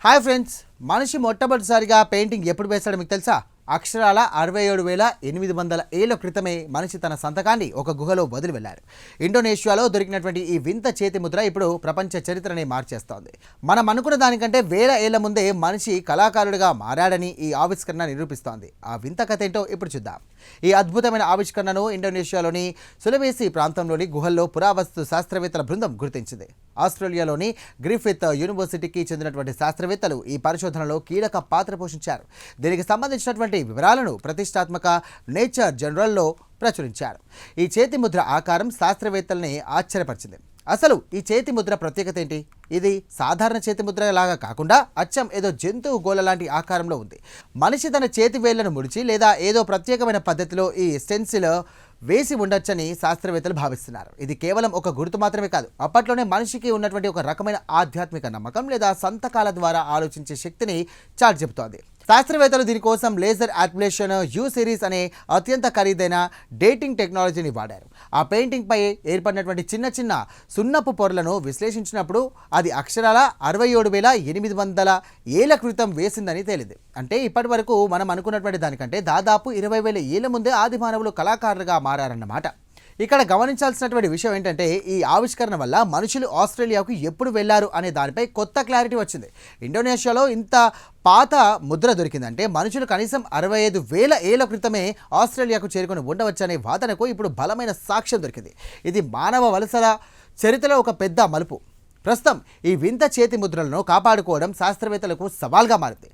Hi friends, మనిషి మొట్టమొదటిసారిగా painting ఎప్పుడు వేశాడో మీకు తెలుసా? అక్షరాల 67,800 ఏళ్ల క్రితమే మనిషి తన సంతకాన్ని ఒక గుహలో వదిలి వెళ్ళారు. ఇండోనేషియాలో దొరికినటువంటి ఈ వింత చేతి ముద్ర ఇప్పుడు ప్రపంచ చరిత్రని మార్చేస్తోంది. మనం అనుకున్న దానికంటే వేల ఏళ్ల ముందే మనిషి కళాకారుడిగా మారాడని ఈ ఆవిష్కరణ నిరూపిస్తోంది. ఆ వింత కథ ఏంటో ఇప్పుడు చూద్దాం. ఈ అద్భుతమైన ఆవిష్కరణను ఇండోనేషియాలోని సులవేసి ప్రాంతంలోని గుహల్లో పురావస్తు శాస్త్రవేత్తల బృందం గుర్తించింది. ఆస్ట్రేలియాలోని గ్రిఫిత్ యూనివర్సిటీకి చెందినటువంటి శాస్త్రవేత్తలు ఈ పరిశోధనలో కీలక పాత్ర పోషించారు. దీనికి సంబంధించినటువంటి వివరాలను ప్రతిష్టాత్మక నేచర్ జర్నల్లో ప్రచురించారు. ఈ చేతి ముద్ర ఆకారం శాస్త్రవేత్తల్ని ఆశ్చర్యపరిచింది. అసలు ఈ చేతి ముద్ర ప్రత్యేకత ఏంటి? ఇది సాధారణ చేతి ముద్ర లాగా కాకుండా అచ్చం ఏదో జంతువు గోల లాంటి ఆకారంలో ఉంది. మనిషి తన చేతి వేళ్లను ముడిచి లేదా ఏదో ప్రత్యేకమైన పద్ధతిలో ఈ స్టెన్సిల్ వేసి ఉండొచ్చని శాస్త్రవేత్తలు భావిస్తున్నారు. ఇది కేవలం ఒక గుర్తు మాత్రమే కాదు, అప్పట్లోనే మనిషికి ఉన్నటువంటి ఒక రకమైన ఆధ్యాత్మిక నమ్మకం లేదా సంతకాల ద్వారా ఆలోచించే శక్తిని చాటి చెబుతోంది. శాస్త్రవేత్తలు దీనికోసం లేజర్ యాప్లేషన్ యూ సిరీస్ అనే అత్యంత ఖరీదైన డేటింగ్ టెక్నాలజీని వాడారు. ఆ పెయింటింగ్ పై ఏర్పడినటువంటి చిన్న చిన్న సున్నపు పొరలను విశ్లేషించినప్పుడు అది అక్షరాల 67,800 ఏళ్ల క్రితం వేసిందని తేలింది. అంటే ఇప్పటి వరకు మనం అనుకున్నటువంటి దానికంటే దాదాపు 20,000 ఏళ్ల ముందే ఆది మానవులు కళాకారులుగా మారారన్నమాట. ఇక్కడ గమనించాల్సినటువంటి విషయం ఏంటంటే, ఈ ఆవిష్కరణ వల్ల మనుషులు ఆస్ట్రేలియాకు ఎప్పుడు వెళ్లారు అనే దానిపై కొత్త క్లారిటీ వచ్చింది. ఇండోనేషియాలో ఇంత పాత ముద్ర దొరికిందంటే మనుషులు కనీసం 65,000 ఏళ్ల క్రితమే ఆస్ట్రేలియాకు చేరుకొని ఉండవచ్చనే వాదనకు ఇప్పుడు బలమైన సాక్ష్యం దొరికింది. ఇది మానవ వలసల చరిత్రలో ఒక పెద్ద మలుపు. ప్రస్తుతం ఈ వింత చేతి ముద్రలను కాపాడుకోవడం శాస్త్రవేత్తలకు సవాల్గా మారింది.